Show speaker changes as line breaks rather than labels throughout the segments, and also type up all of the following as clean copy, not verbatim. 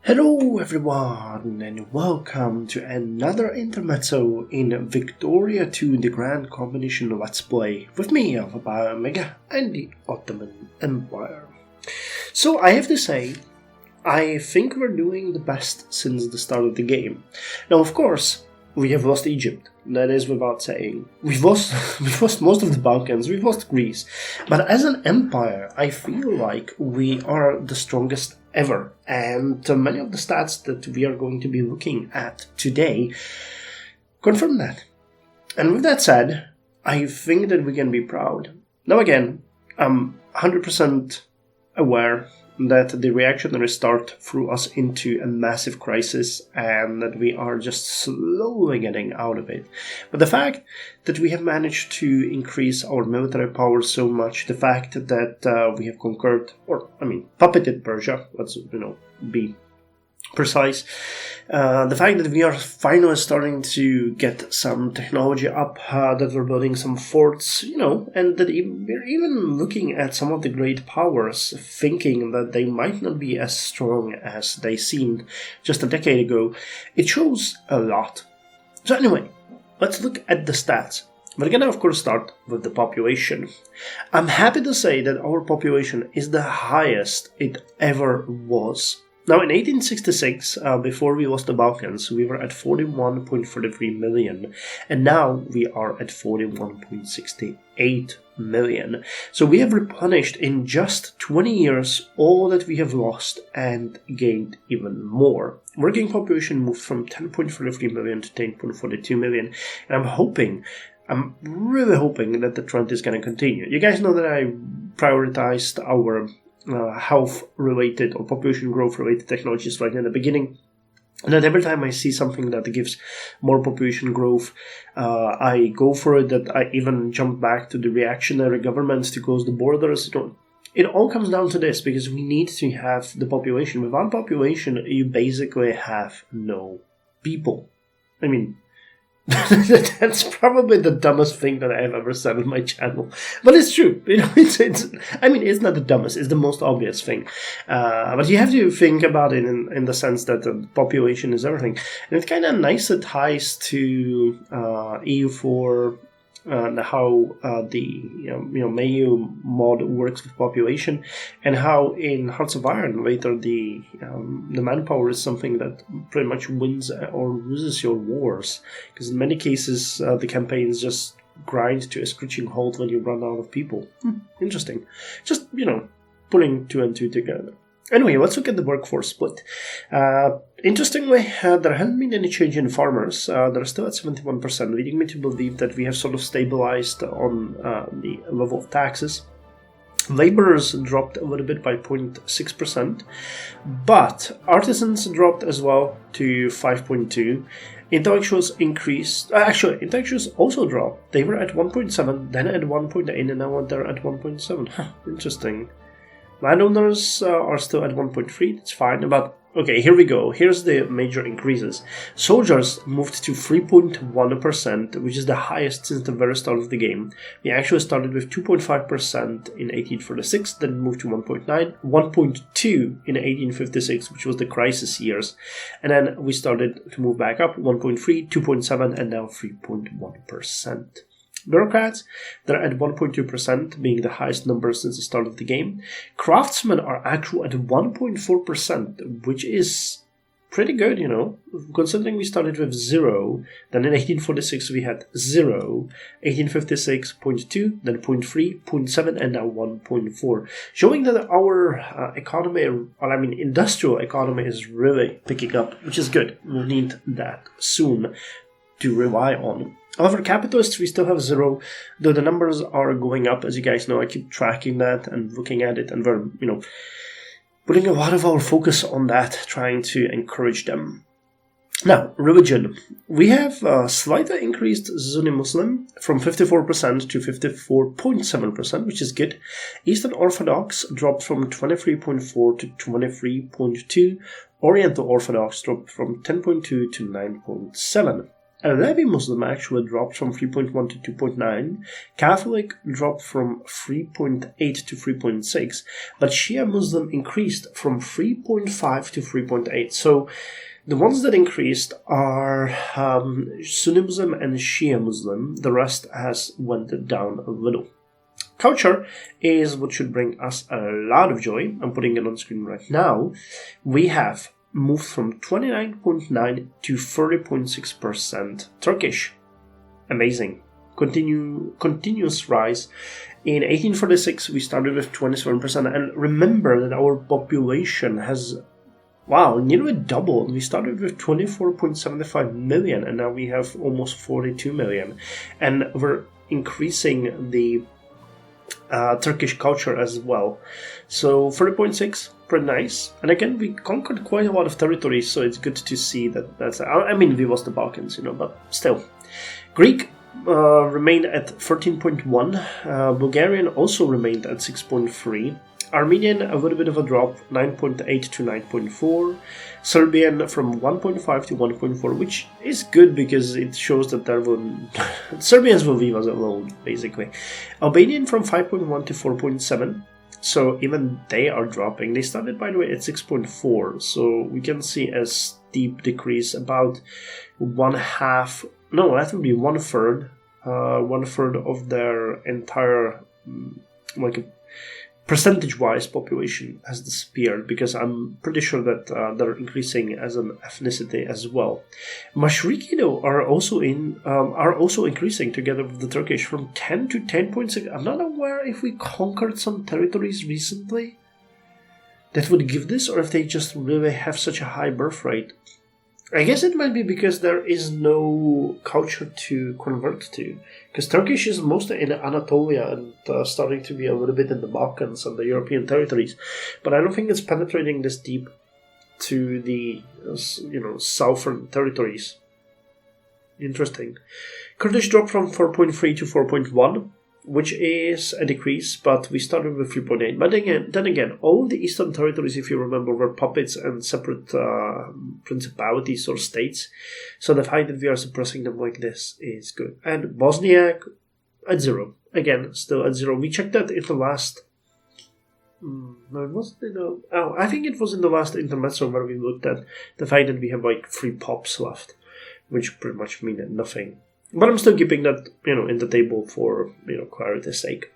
Hello everyone and welcome to another Intermezzo in Victoria 2 the Grand Combination Let's Play with me, Alpha Omega, and the Ottoman Empire. So I have to say, I think we're doing the best since the start of the game. Now of course, we have lost Egypt, that is without saying. We've lost most of the Balkans, we've lost Greece. But as an empire, I feel like we are the strongest ever. And many of the stats that we are going to be looking at today confirm that. And with that said, I think that we can be proud. Now again, I'm 100% aware that the reactionary start threw us into a massive crisis and that we are just slowly getting out of it. But the fact that we have managed to increase our military power so much, the fact that we have conquered, puppeted Persia, let's be precise, the fact that we are finally starting to get some technology up, that we're building some forts, and that we're even looking at some of the great powers, thinking that they might not be as strong as they seemed just a decade ago, it shows a lot. So anyway, let's look at the stats. We're gonna of course start with the population. I'm happy to say that our population is the highest it ever was. Now, in 1866, before we lost the Balkans, we were at 41.33 million, and now we are at 41.68 million. So we have replenished in just 20 years all that we have lost and gained even more. Working population moved from 10.43 million to 10.42 million, and I'm really hoping that the trend is going to continue. You guys know that I prioritized our health-related or population growth-related technologies right in the beginning. And then every time I see something that gives more population growth, I go for it. That I even jump back to the reactionary governments to close the borders. It all comes down to this, because we need to have the population. Without population, you basically have no people. I mean, that's probably the dumbest thing that I have ever said on my channel, but it's true. It's not the dumbest; it's the most obvious thing. But you have to think about it in the sense that the population is everything, and it kind of nicely ties to EU4. How the Mayu mod works with population, and how in Hearts of Iron later the manpower is something that pretty much wins or loses your wars, because in many cases the campaigns just grind to a screeching halt when you run out of people. Interesting. Just putting two and two together. Anyway, let's look at the workforce split. Interestingly, there hasn't been any change in farmers. They're still at 71%, leading me to believe that we have sort of stabilized on the level of taxes. Laborers dropped a little bit by 0.6%, but artisans dropped as well to 5.2%. Intellectuals increased. Intellectuals also dropped. They were at 1.7%, then at 1.8%, and now they're at 1.7%. Interesting. Landowners are still at 1.3%, that's fine, but okay, here we go. Here's the major increases. Soldiers moved to 3.1%, which is the highest since the very start of the game. We actually started with 2.5% in 1846, then moved to 1.9%, 1.2% in 1856, which was the crisis years, and then we started to move back up, 1.3%, 2.7%, and now 3.1%. Bureaucrats, they're at 1.2%, being the highest number since the start of the game. Craftsmen are actually at 1.4%, which is pretty good, considering we started with 0, then in 1846 we had 0, 1856, 0.2, then 0.3, 0.7, and now 1.4, showing that our industrial economy is really picking up, which is good. We'll need that soon to rely on. However, capitalists, we still have 0, though the numbers are going up. As you guys know, I keep tracking that and looking at it, and we're, putting a lot of our focus on that, trying to encourage them. Now, religion. We have slightly increased Sunni Muslim from 54% to 54.7%, which is good. Eastern Orthodox dropped from 23.4% to 23.2%. Oriental Orthodox dropped from 10.2% to 9.7%. Alevi Muslim actually dropped from 3.1 to 2.9, Catholic dropped from 3.8 to 3.6, but Shia Muslim increased from 3.5 to 3.8. So the ones that increased are Sunni Muslim and Shia Muslim. The rest has went down a little. Culture is what should bring us a lot of joy. I'm putting it on screen right now. We have moved from 29.9 to 30.6% Turkish. Amazing. Continuous rise. In 1846, we started with 27%. And remember that our population has, nearly doubled. We started with 24.75 million, and now we have almost 42 million. And we're increasing the Turkish culture as well. So 30.6, pretty nice. And again, we conquered quite a lot of territories, so it's good to see that's. We lost the Balkans, but still. Greek remained at 13.1. Bulgarian also remained at 6.3. Armenian, a little bit of a drop, 9.8 to 9.4. Serbian from 1.5 to 1.4, which is good because it shows that Serbians will leave us alone, basically. Albanian from 5.1 to 4.7. So even they are dropping. They started, by the way, at 6.4. So we can see a steep decrease, about one third of their entire, percentage-wise population has disappeared, because I'm pretty sure that they're increasing as an ethnicity as well. Mashriki, though, are also increasing together with the Turkish from 10 to 10.6. I'm not aware if we conquered some territories recently that would give this, or if they just really have such a high birth rate. I guess it might be because there is no culture to convert to. Because Turkish is mostly in Anatolia and starting to be a little bit in the Balkans and the European territories. But I don't think it's penetrating this deep to the, southern territories. Interesting. Kurdish dropped from 4.3 to 4.1, which is a decrease, but we started with 3.8. But then again, all the eastern territories, if you remember, were puppets and separate principalities or states. So the fact that we are suppressing them like this is good. And Bosniak at 0. Again, still at 0. We checked that in the last... I think it was in the last Intermezzo where we looked at the fact that we have 3 pops left, which pretty much mean nothing. But I'm still keeping that, in the table for, clarity's sake.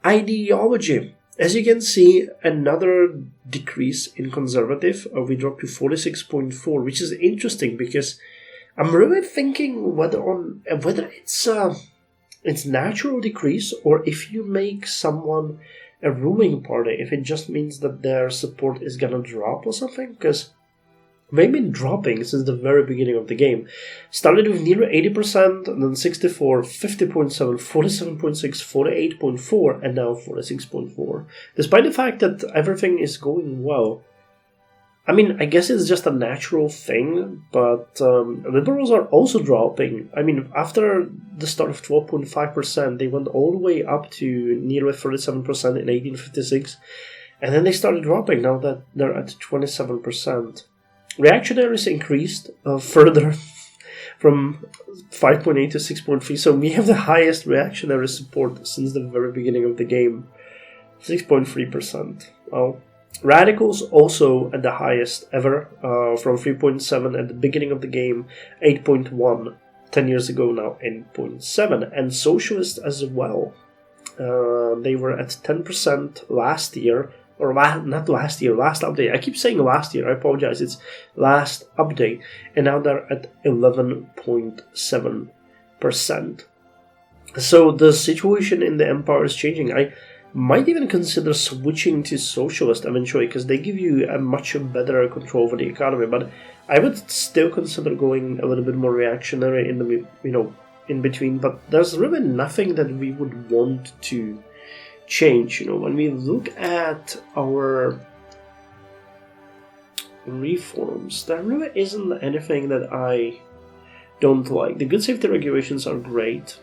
Ideology. As you can see, another decrease in conservative. We dropped to 46.4, which is interesting because I'm really thinking whether it's natural decrease, or if you make someone a ruling party, if it just means that their support is gonna drop or something, because they've been dropping since the very beginning of the game. Started with nearly 80%, and then 64, 50.7, 47.6, 48.4, and now 46.4. Despite the fact that everything is going well. I guess it's just a natural thing, but liberals are also dropping. After the start of 12.5%, they went all the way up to nearly 37% in 1856, and then they started dropping, now that they're at 27%. Reactionaries increased further from 5.8 to 6.3, so we have the highest reactionary support since the very beginning of the game, 6.3%. Well, radicals also at the highest ever, from 3.7 at the beginning of the game, 8.1 10 years ago, now 8.7, and socialists as well. They were at 10% last year. Or not last year, last update. I keep saying last year, I apologize. It's last update. And now they're at 11.7%. So the situation in the empire is changing. I might even consider switching to socialist eventually, because they give you a much better control over the economy. But I would still consider going a little bit more reactionary in the, in between. But there's really nothing that we would want to change. When we look at our reforms, there really isn't anything that I don't like. The good safety regulations are great.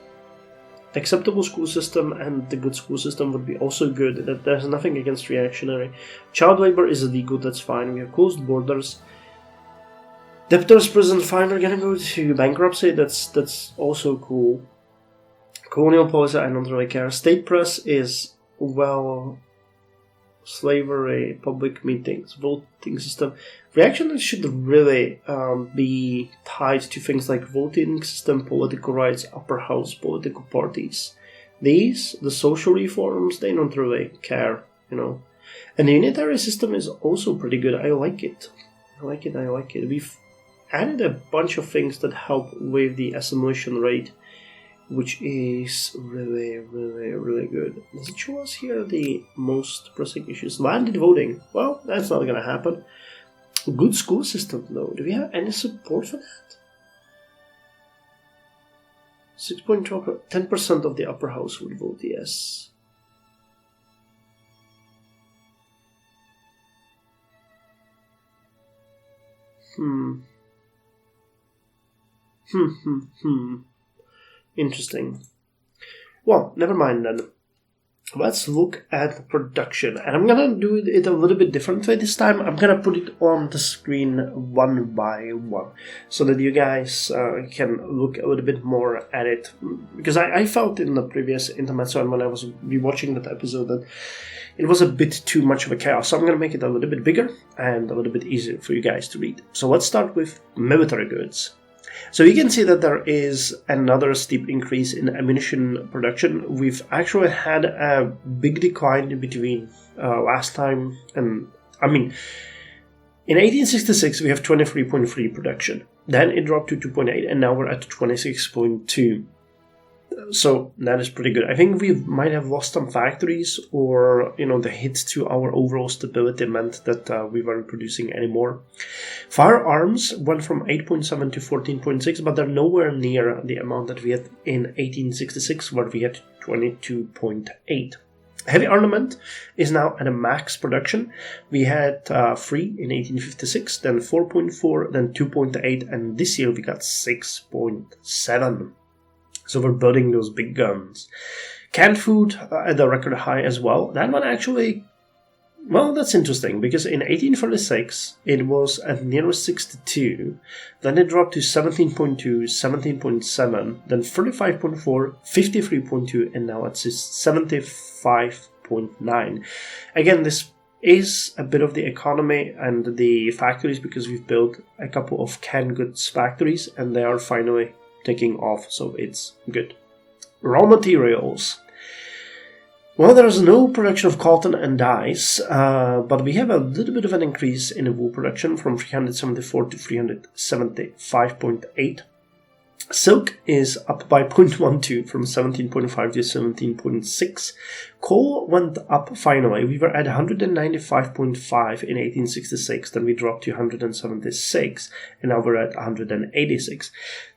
Acceptable school system and the good school system would be also good. That there's nothing against reactionary. Child labor is illegal, that's fine. We have closed borders. Debtors prison fine are gonna go to bankruptcy. That's also cool. Colonial policy, I don't really care. State press is, well, slavery, public meetings, voting system. Reaction should really be tied to things like voting system, political rights, upper house, political parties. These, the social reforms, they don't really care, And the unitary system is also pretty good. I like it. We've added a bunch of things that help with the assimilation rate, which is really, really, really good. Does it show us here the most pressing issues? Landed voting. Well, that's not going to happen. Good school system, though. Do we have any support for that? 6.12, 10% of the upper house would vote yes. Interesting. Well, never mind then. Let's look at production. And I'm gonna do it a little bit differently this time. I'm gonna put it on the screen one by one so that you guys can look a little bit more at it. Because I felt in the previous Intermezzo and when I was rewatching that episode that it was a bit too much of a chaos. So I'm gonna make it a little bit bigger and a little bit easier for you guys to read. So let's start with military goods. So you can see that there is another steep increase in ammunition production. We've actually had a big decline in between last time and, in 1866 we have 23.3 production. Then it dropped to 2.8 and now we're at 26.2. So that is pretty good. I think we might have lost some factories or, the hit to our overall stability meant that we weren't producing anymore. Firearms went from 8.7 to 14.6, but they're nowhere near the amount that we had in 1866 where we had 22.8. Heavy armament is now at a max production. We had 3 in 1856, then 4.4, then 2.8, and this year we got 6.7. So we're building those big guns. Canned food at a record high as well. That one actually, well, that's interesting because in 1846 it was at near 62, then it dropped to 17.2, 17.7, then 35.4, 53.2, and now it's 75.9. Again, this is a bit of the economy and the factories because we've built a couple of canned goods factories and they are finally taking off, so it's good. Raw materials. Well, there's no production of cotton and dyes, but we have a little bit of an increase in wool production from 374 to 375.8. Silk is up by 0.12 from 17.5 to 17.6. Coal went up finally. We were at 195.5 in 1866, then we dropped to 176, and now we're at 186.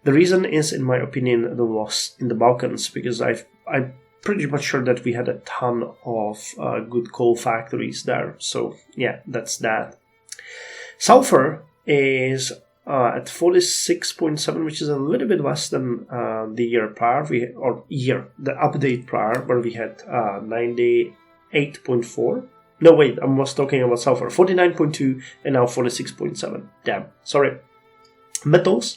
The reason is, in my opinion, the loss in the Balkans, because I'm pretty much sure that we had a ton of good coal factories there. So, yeah, that's that. Sulfur is at 46.7, which is a little bit less than the year prior, the update prior, where we had 98.4. No, wait, I was talking about sulfur. 49.2 and now 46.7. Damn, sorry. Metals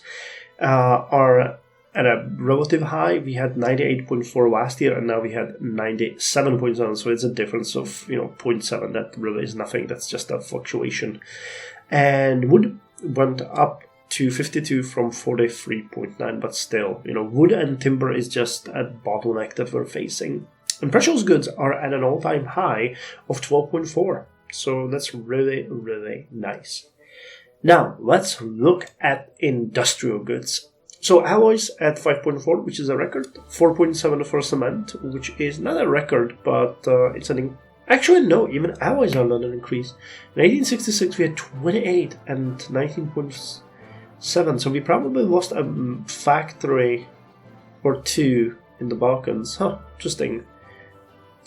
are at a relative high. We had 98.4 last year and now we had 97.7, so it's a difference of 0.7. That really is nothing, that's just a fluctuation. And wood went up to 52 from 43.9, but still, wood and timber is just a bottleneck that we're facing. And precious goods are at an all-time high of 12.4, so that's really, really nice. Now, let's look at industrial goods. So alloys at 5.4, which is a record, 4.7 for cement, which is not a record, but it's an actually, no, even alloys are not an increase. In 1866, we had 28 and 19.7, so we probably lost a factory or two in the Balkans. Interesting.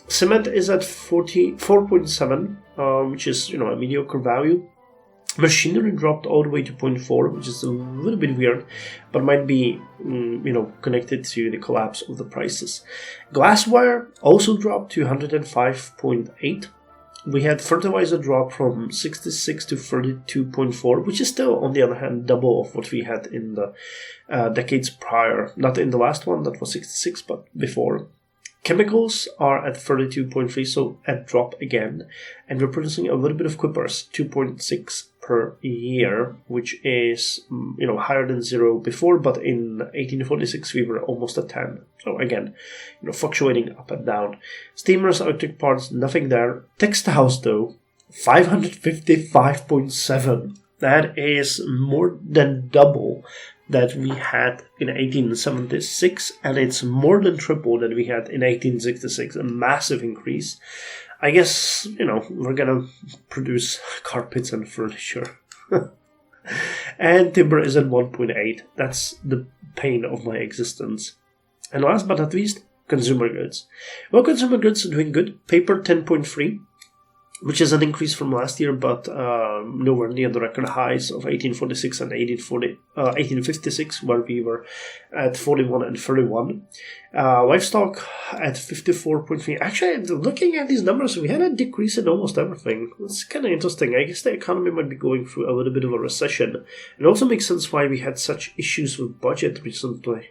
Cement is at 4.7, which is, a mediocre value. Machinery dropped all the way to 0.4, which is a little bit weird, but might be, connected to the collapse of the prices. Glassware also dropped to 105.8. we had fertilizer drop from 66 to 32.4, which is still, on the other hand, double of what we had in the decades prior. Not in the last one, that was 66, but before. Chemicals are at 32.3, so a drop again. And we're producing a little bit of Quippers, 2.6 per year, which is higher than 0 before, but in 1846 we were almost at 10. So again, fluctuating up and down. Steamers, electric parts, nothing there. Textiles though, 555.7. That is more than double that we had in 1876, and it's more than triple that we had in 1866, a massive increase. I guess, we're gonna produce carpets and furniture. And timber is at 1.8. That's the pain of my existence. And last but not least, consumer goods. Well, consumer goods are doing good. Paper 10.3. Which is an increase from last year, but nowhere near the record highs of 1846 and 1856, where we were at 41 and 31. Livestock at 54.3. Actually, looking at these numbers, we had a decrease in almost everything. It's kind of interesting. I guess the economy might be going through a little bit of a recession. It also makes sense why we had such issues with budget recently.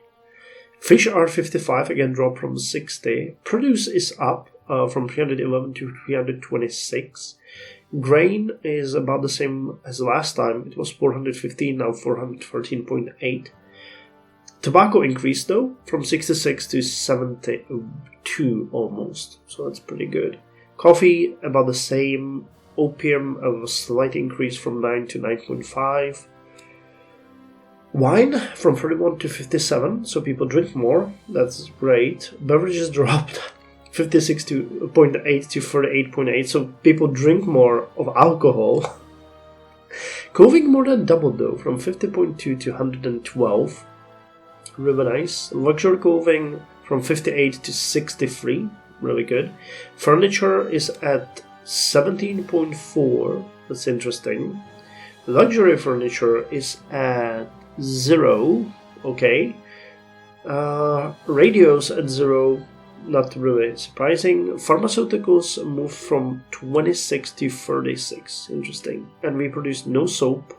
Fish are 55, again dropped from 60. Produce is up. From 311 to 326. Grain is about the same as last time. It was 415, now 413.8. Tobacco increased though, from 66 to 72 almost. So that's pretty good. Coffee, about the same. Opium, a slight increase from 9 to 9.5. Wine from 31 to 57, so people drink more. That's great. Beverages dropped 56.8 to 38.8, so people drink more of alcohol. Clothing more than doubled though, from 50.2 to 112. Really nice. Luxury clothing from 58 to 63. Really good. Furniture is at 17.4. That's interesting. Luxury furniture is at 0. Okay. Radios at 0. Not really surprising. Pharmaceuticals moved from 26 to 36. Interesting. And we produced no soap.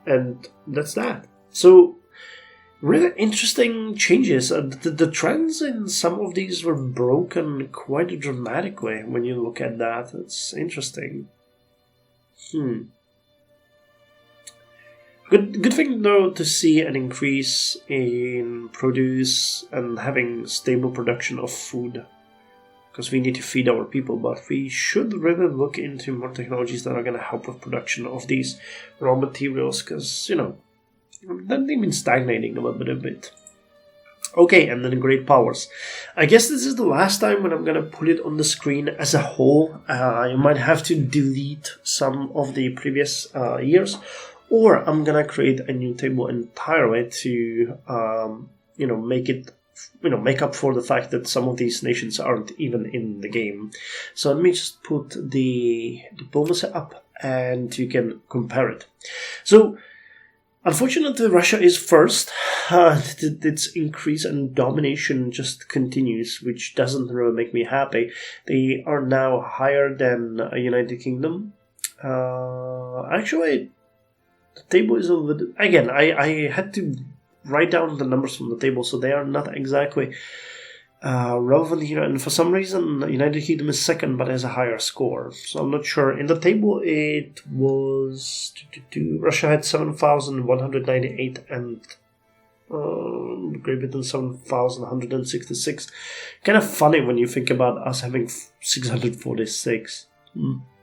And that's that. So, really interesting changes. The trends in some of these were broken quite dramatically when you look at that. It's interesting. Good thing though to see an increase in produce and having stable production of food, because we need to feed our people, but we should really look into more technologies that are going to help with production of these raw materials, because they've been stagnating a little bit. Okay, and then great powers. I guess this is the last time when I'm going to put it on the screen as a whole. You might have to delete some of the previous years. Or I'm gonna create a new table entirely to, make up for the fact that some of these nations aren't even in the game. So let me just put the diplomacy up, and you can compare it. So, unfortunately, Russia is first. Its increase and domination just continues, which doesn't really make me happy. They are now higher than United Kingdom. Actually, the table is a little... Again, I had to write down the numbers from the table, so they are not exactly relevant here. And for some reason, United Kingdom is second, but has a higher score. So I'm not sure. In the table, it was... Russia had 7,198 and Great Britain 7,166. Kind of funny when you think about us having 646.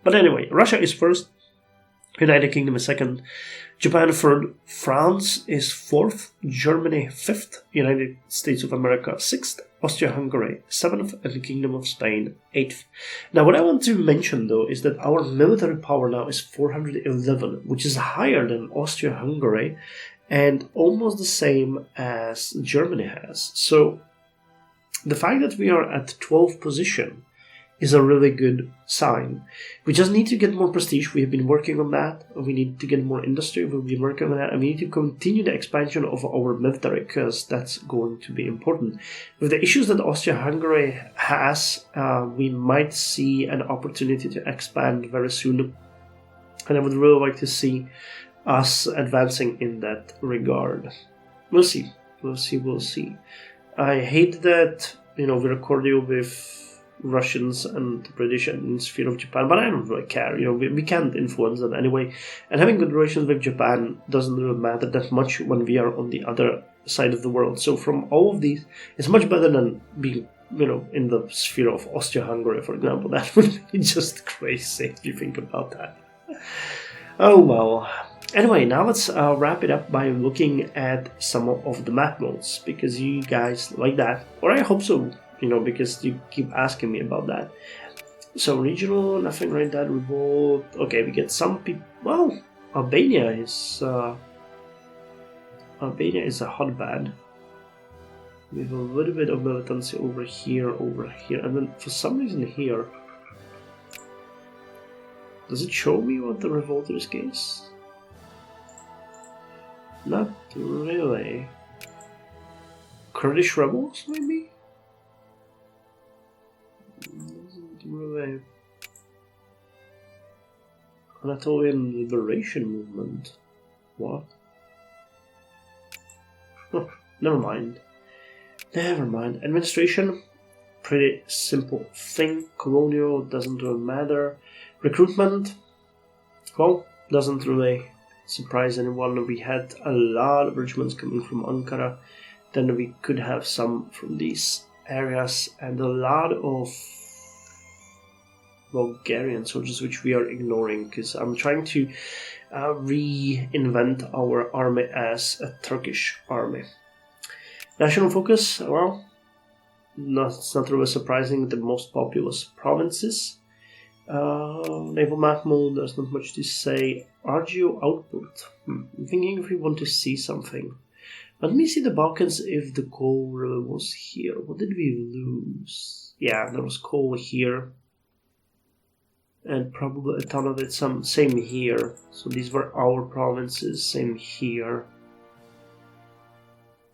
But anyway, Russia is first. United Kingdom is second, Japan third, France is fourth, Germany fifth, United States of America sixth, Austria-Hungary seventh, and the Kingdom of Spain eighth. Now, what I want to mention though is that our military power now is 411, which is higher than Austria-Hungary and almost the same as Germany has. So the fact that we are at 12th position is a really good sign. We just need to get more prestige. We have been working on that. We need to get more industry. We've been working on that. And we need to continue the expansion of our military, because that's going to be important. With the issues that Austria-Hungary has, we might see an opportunity to expand very soon. And I would really like to see us advancing in that regard. We'll see. We'll see. I hate that, we're cordial with Russians and the British and the sphere of Japan, but I don't really care. We can't influence that anyway. And having good relations with Japan doesn't really matter that much when we are on the other side of the world. So from all of these, it's much better than being, in the sphere of Austria-Hungary, for example. That would be just crazy if you think about that. Oh well. Anyway, now let's wrap it up by looking at some of the map modes, because you guys like that, or I hope so. Because you keep asking me about that. So regional, nothing like that. Revolt. Okay, we get some people. Well, Albania is a hotbed. We have a little bit of militancy over here, and then for some reason here. Does it show me what the revolters case? Not really. Kurdish rebels, maybe? Doesn't really. Anatolian Liberation Movement. What? Oh, never mind. Administration, pretty simple thing. Colonial doesn't really matter. Recruitment, well, doesn't really surprise anyone. We had a lot of regiments coming from Ankara. Then we could have some from these areas, and a lot of Bulgarian soldiers, which we are ignoring, because I'm trying to reinvent our army as a Turkish army. National focus, well, it's not really surprising. The most populous provinces. Naval map mode, there's not much to say. RGO output. I'm thinking if we want to see something. Let me see the Balkans if the coal really was here. What did we lose? Yeah, there was coal here. And probably a ton of it, same here. So these were our provinces, same here.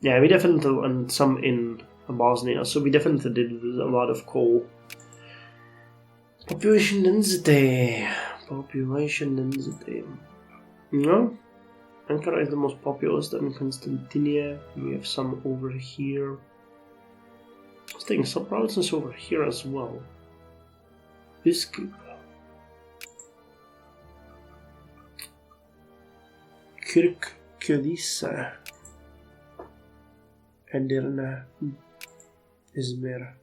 Yeah, we definitely, and some in Bosnia, so we definitely did lose a lot of coal. Population density. No? Ankara is the most populous, then Constantinia. We have some over here. I was thinking some provinces over here as well. Biskip. Kyrgyzstan. Edirne. Izmir.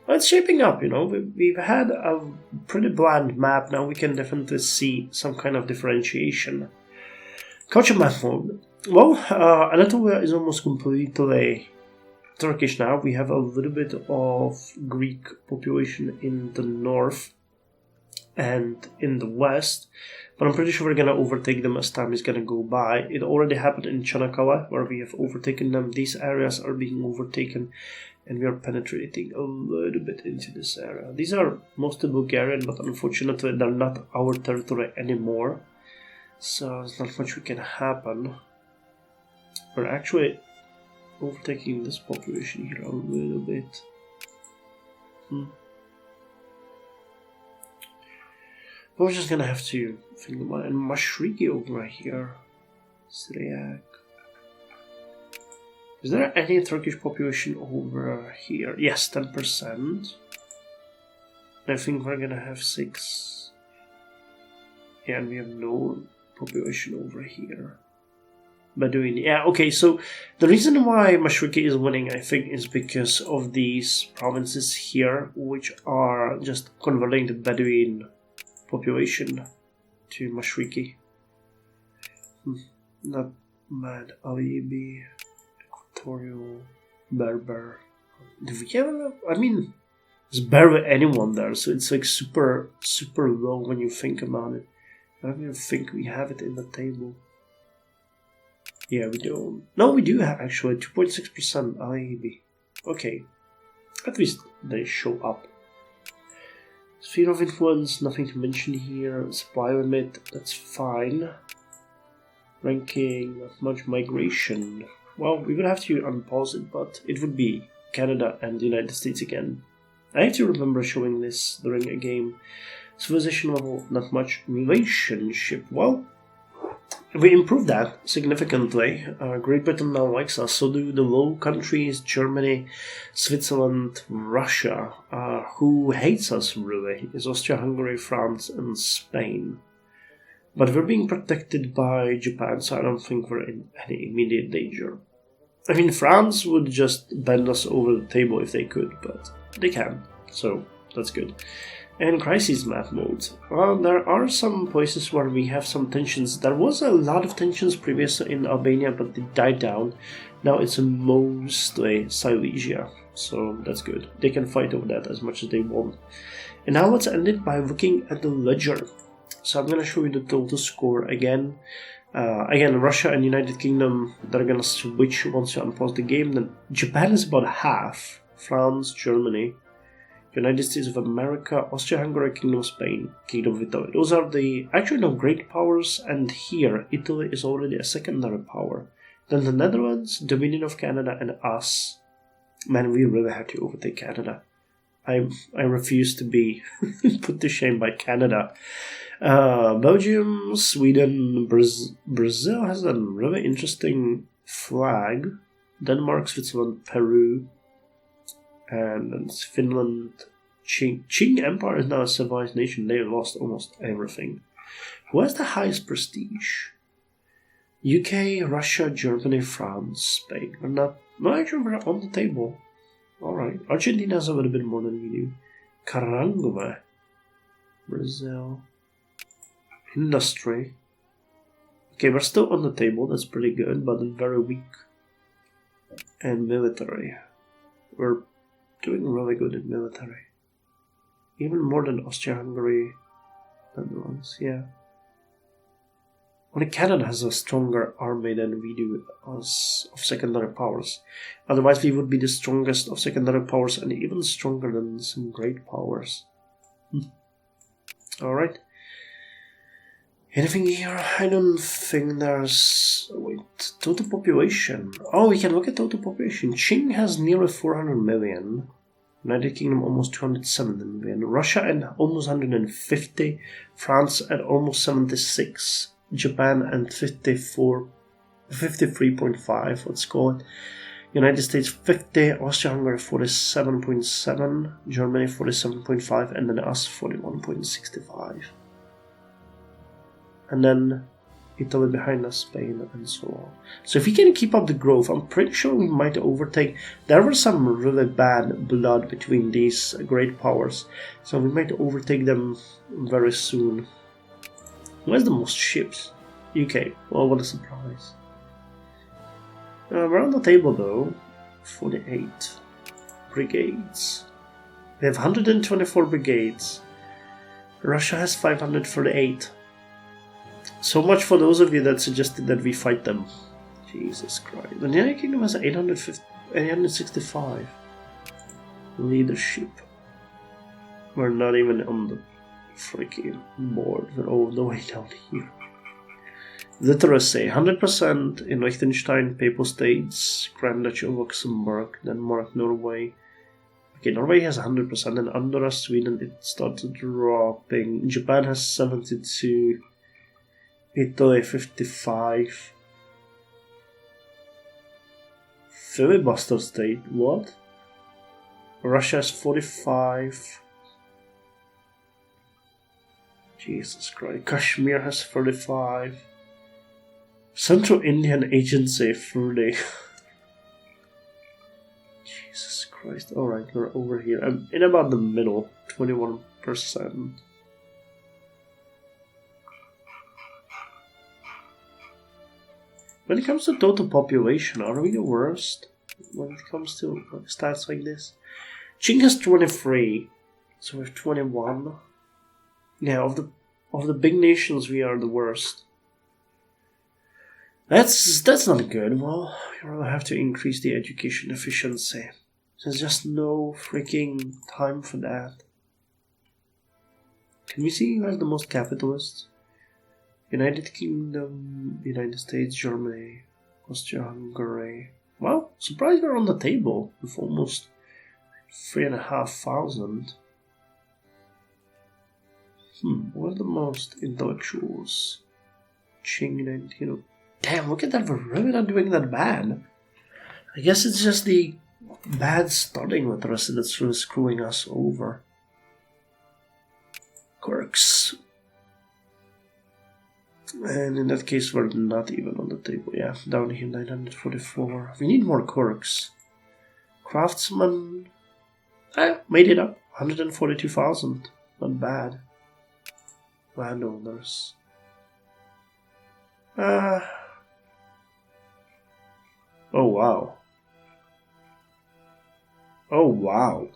Well, it's shaping up, We've had a pretty bland map. Now we can definitely see some kind of differentiation. Culture map mode. Well, Anatolia is almost completely Turkish now. We have a little bit of Greek population in the north and in the west, but I'm pretty sure we're going to overtake them as time is going to go by. It already happened in Çanakkale, where we have overtaken them. These areas are being overtaken, and we are penetrating a little bit into this area. These are mostly Bulgarian, but unfortunately they're not our territory anymore, so there's not much we can happen. We're actually overtaking this population here a little bit. But we're just gonna have to think about it. And Mashriki over here. Syriac. Is there any Turkish population over here? Yes, 10%. I think we're gonna have 6. Yeah, and we have no population over here. Bedouin. Yeah, okay, so the reason why Mashriki is winning, I think, is because of these provinces here, which are just converting the Bedouin population to Mashriki. Not bad. Alibi, Equatorial, Berber. Do we have enough? I mean, there's barely anyone there, so it's like super low when you think about it. I don't even think we have it in the table. Yeah, we don't. No, we do have actually 2.6% IAB. Okay. At least they show up. Sphere of influence, nothing to mention here. Supply limit, that's fine. Ranking, not much. Migration. Well, we would have to unpause it, but it would be Canada and the United States again. I have to remember showing this during a game. Civilization level, not much. Relationship, well, we improved that significantly. Great Britain now likes us, so do the Low Countries, Germany, Switzerland, Russia. Who hates us really is Austria-Hungary, France, and Spain. But we're being protected by Japan, so I don't think we're in any immediate danger. I mean, France would just bend us over the table if they could, but they can, so that's good. And crisis map mode. Well, there are some places where we have some tensions. There was a lot of tensions previously in Albania, but they died down. Now it's mostly Silesia, so that's good. They can fight over that as much as they want. And now let's end it by looking at the ledger. So I'm going to show you the total score again. Again, Russia and United Kingdom, they're going to switch once you unpause the game. Then Japan is about half. France, Germany, United States of America, Austria-Hungary, Kingdom of Spain, Kingdom of Italy. Those are the actually no great powers, and here Italy is already a secondary power. Then the Netherlands, Dominion of Canada, and us. Man, we really had to overtake Canada. I refuse to be put to shame by Canada. Belgium, Sweden, Brazil has a really interesting flag. Denmark, Switzerland, Peru. And then Finland. Qing Empire is now a civilized nation. They lost almost everything. Who has the highest prestige? UK, Russia, Germany, France, Spain. We're not. No, actually, we're on the table. Alright. Argentina has a little bit more than we do. Carangova. Brazil. Industry. Okay, we're still on the table. That's pretty good, but very weak. And military. We're doing really good in military. Even more than Austria-Hungary, Netherlands, yeah. Only Canada has a stronger army than we do as of secondary powers. Otherwise we would be the strongest of secondary powers and even stronger than some great powers. Alright. Anything here? I don't think there's... Wait, total population. Oh, we can look at total population. Qing has nearly 400 million. United Kingdom almost 270 million. Russia at almost 150. France at almost 76. Japan at 53.5, let's call it. United States 50. Austria-Hungary 47.7. Germany 47.5. And then us 41.65. And then Italy behind us, Spain, and so on. So if we can keep up the growth, I'm pretty sure we might overtake. There was some really bad blood between these great powers, so we might overtake them very soon. Who has the most ships? UK. Well, what a surprise. We're on the table though. 48 brigades. We have 124 brigades. Russia has 538. So much for those of you that suggested that we fight them. Jesus Christ. The United Kingdom has 865. Leadership. We're not even on the freaking board. We're all the way down here. Literacy. 100% in Liechtenstein, Papal States, Grand Duchy of Luxembourg, Denmark, Norway. Okay, Norway has 100%, and under us, Sweden, it started dropping. Japan has 72. Italy 55. Filibuster state, what? Russia has 45. Jesus Christ. Kashmir has 35. Central Indian Agency 30. Jesus Christ. Alright, we're over here. I'm in about the middle, 21%. When it comes to total population, are we the worst when it comes to stats like this? Qing has 23, so we have 21. Yeah, of the big nations, we are the worst. That's not good. Well, you really have to increase the education efficiency. There's just no freaking time for that. Can we see who has the most capitalists? United Kingdom, United States, Germany, Austria-Hungary. Well, surprised we're on the table with almost 3,500. What are the most intellectuals? Qing 19. Damn, look at that, we're really not doing that bad. I guess it's just the bad starting literacy that's really screwing us over. Quirks. And in that case, we're not even on the table. Yeah, down here, 944. We need more quirks. Craftsman. Made it up. 142,000. Not bad. Landowners. Oh, wow. Oh, wow.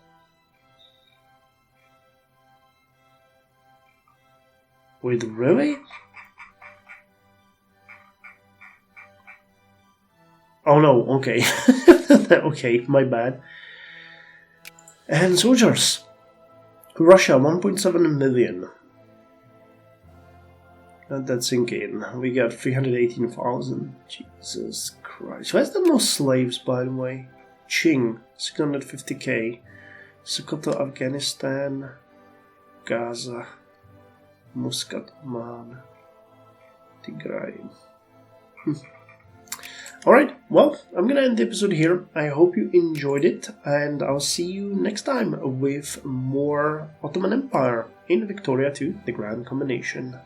Wait, really? Oh no, okay. Okay, my bad. And soldiers. Russia, 1.7 million. Let that sink in. We got 318,000. Jesus Christ. Who has the most slaves, by the way? Qing, 650k. Sokoto, Afghanistan. Gaza. Muscat, Man. Tigray. Alright, well, I'm gonna end the episode here. I hope you enjoyed it, and I'll see you next time with more Ottoman Empire in Victoria II, the Grand Combination.